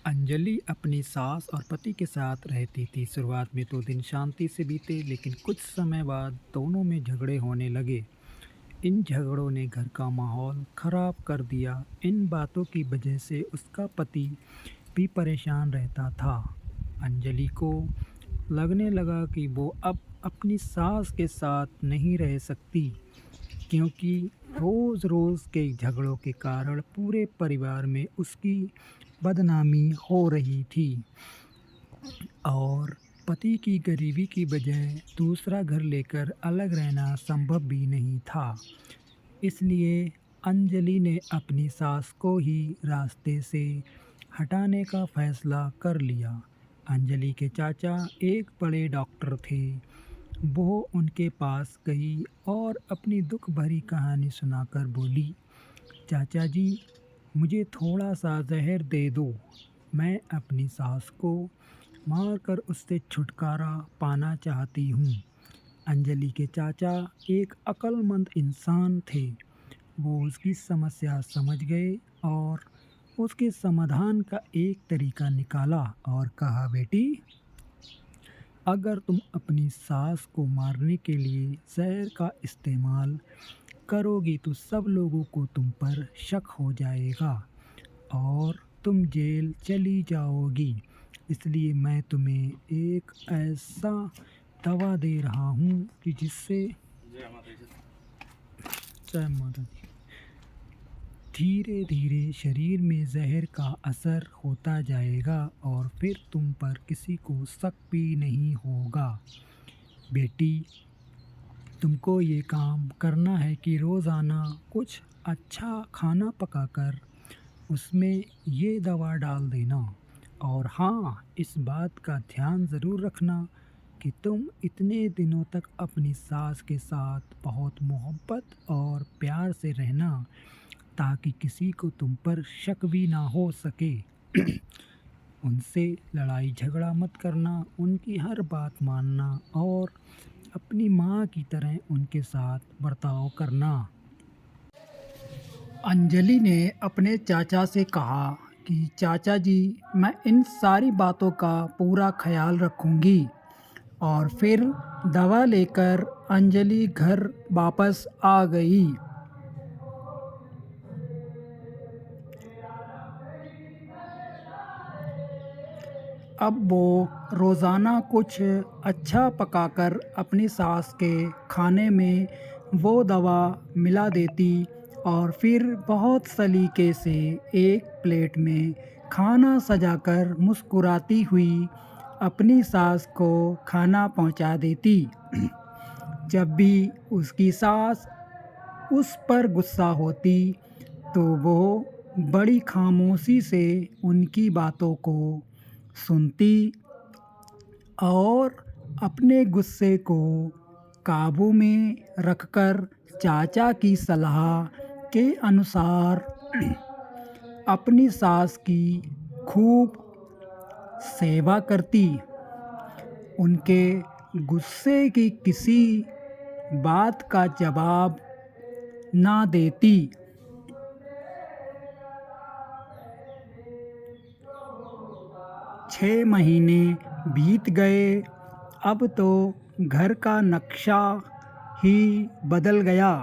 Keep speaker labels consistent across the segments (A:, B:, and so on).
A: अंजलि अपनी सास और पति के साथ रहती थी। शुरुआत में तो दिन शांति से बीते, लेकिन कुछ समय बाद दोनों में झगड़े होने लगे। इन झगड़ों ने घर का माहौल खराब कर दिया। इन बातों की वजह से उसका पति भी परेशान रहता था। अंजलि को लगने लगा कि वो अब अपनी सास के साथ नहीं रह सकती, क्योंकि रोज़-रोज़ के झगड़ों के कारण पूरे परिवार में उसकी बदनामी हो रही थी। और पति की गरीबी की वजह दूसरा घर लेकर अलग रहना संभव भी नहीं था। इसलिए अंजलि ने अपनी सास को ही रास्ते से हटाने का फैसला कर लिया। अंजलि के चाचा एक बड़े डॉक्टर थे। वो उनके पास गई और अपनी दुख भरी कहानी सुनाकर बोली, चाचा जी, मुझे थोड़ा सा जहर दे दो। मैं अपनी सास को मारकर उससे छुटकारा पाना चाहती हूँ। अंजलि के चाचा एक अक्लमंद इंसान थे। वो उसकी समस्या समझ गए और उसके समाधान का एक तरीका निकाला और कहा, बेटी, अगर तुम अपनी सास को मारने के लिए जहर का इस्तेमाल करोगी तो सब लोगों को तुम पर शक हो जाएगा और तुम जेल चली जाओगी। इसलिए मैं तुम्हें एक ऐसा दवा दे रहा हूँ कि जिससे जय माता दी, धीरे धीरे शरीर में जहर का असर होता जाएगा और फिर तुम पर किसी को शक भी नहीं होगा। बेटी, तुमको ये काम करना है कि रोज़ाना कुछ अच्छा खाना पकाकर उसमें ये दवा डाल देना। और हाँ, इस बात का ध्यान ज़रूर रखना कि तुम इतने दिनों तक अपनी सास के साथ बहुत मोहब्बत और प्यार से रहना, ताकि किसी को तुम पर शक भी ना हो सके। उनसे लड़ाई झगड़ा मत करना, उनकी हर बात मानना और अपनी माँ की तरह उनके साथ बर्ताव करना। अंजलि ने अपने चाचा से कहा कि चाचा जी, मैं इन सारी बातों का पूरा ख्याल रखूंगी। और फिर दवा लेकर अंजलि घर वापस आ गई। अब वो रोज़ाना कुछ अच्छा पकाकर अपनी सास के खाने में वो दवा मिला देती और फिर बहुत सलीके से एक प्लेट में खाना सजाकर मुस्कुराती हुई अपनी सास को खाना पहुंचा देती। जब भी उसकी सास उस पर गुस्सा होती तो वो बड़ी खामोशी से उनकी बातों को सुनती और अपने गुस्से को काबू में रखकर चाचा की सलाह के अनुसार अपनी सास की खूब सेवा करती। उनके गुस्से की किसी बात का जवाब ना देती। 6 महीने बीत गए। अब तो घर का नक्शा ही बदल गया।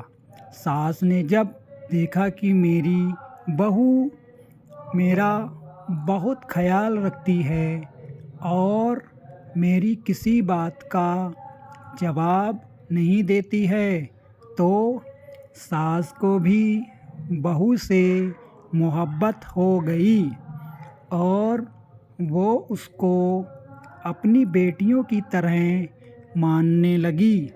A: सास ने जब देखा कि मेरी बहू मेरा बहुत ख्याल रखती है और मेरी किसी बात का जवाब नहीं देती है, तो सास को भी बहू से मोहब्बत हो गई और वो उसको अपनी बेटियों की तरह मानने लगी।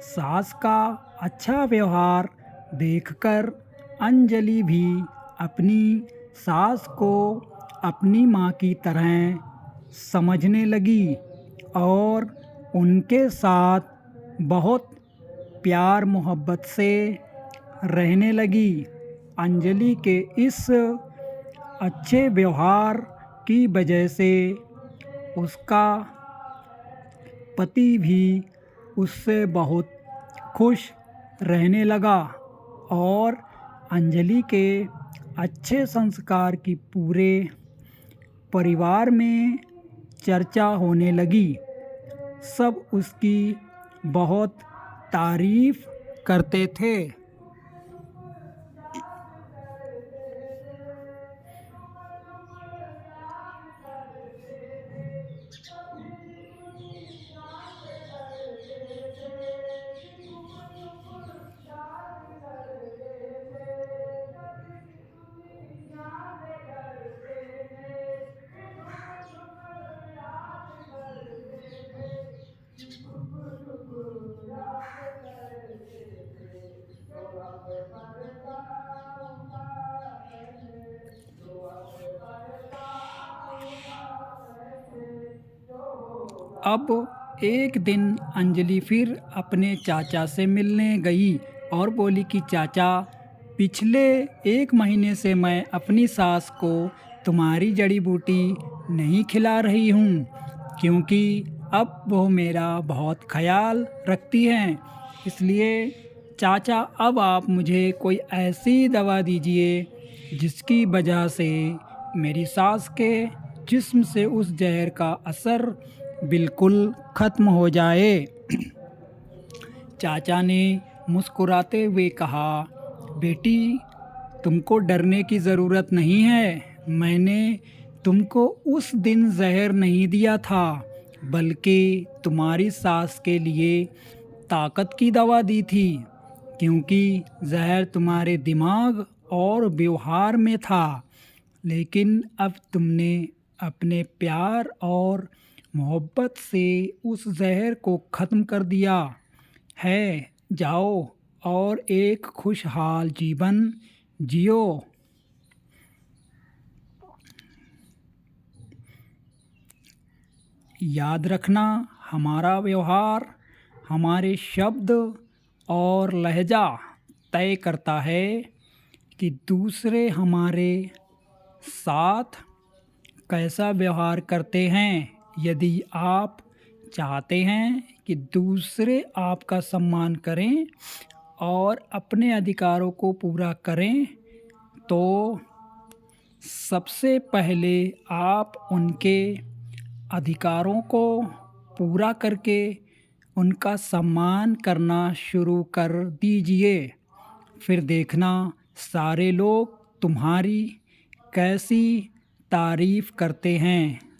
A: सास का अच्छा व्यवहार देखकर अंजलि भी अपनी सास को अपनी माँ की तरह समझने लगी और उनके साथ बहुत प्यार मोहब्बत से रहने लगी। अंजलि के इस अच्छे व्यवहार की वजह से उसका पति भी उससे बहुत खुश रहने लगा और अंजलि के अच्छे संस्कार की पूरे परिवार में चर्चा होने लगी। सब उसकी बहुत तारीफ करते थे। अब एक दिन अंजलि फिर अपने चाचा से मिलने गई और बोली कि चाचा, पिछले 1 महीने से मैं अपनी सास को तुम्हारी जड़ी बूटी नहीं खिला रही हूँ, क्योंकि अब वो मेरा बहुत ख्याल रखती हैं। इसलिए चाचा, अब आप मुझे कोई ऐसी दवा दीजिए जिसकी वजह से मेरी सास के जिस्म से उस जहर का असर बिल्कुल ख़त्म हो जाए। चाचा ने मुस्कुराते हुए कहा, बेटी, तुमको डरने की ज़रूरत नहीं है। मैंने तुमको उस दिन जहर नहीं दिया था, बल्कि तुम्हारी सास के लिए ताकत की दवा दी थी, क्योंकि जहर तुम्हारे दिमाग और व्यवहार में था। लेकिन अब तुमने अपने प्यार और मोहब्बत से उस जहर को ख़त्म कर दिया है। जाओ और एक खुशहाल जीवन जियो। याद रखना, हमारा व्यवहार, हमारे शब्द और लहजा तय करता है कि दूसरे हमारे साथ कैसा व्यवहार करते हैं। यदि आप चाहते हैं कि दूसरे आपका सम्मान करें और अपने अधिकारों को पूरा करें, तो सबसे पहले आप उनके अधिकारों को पूरा करके उनका सम्मान करना शुरू कर दीजिए। फिर देखना, सारे लोग तुम्हारी कैसी तारीफ़ करते हैं।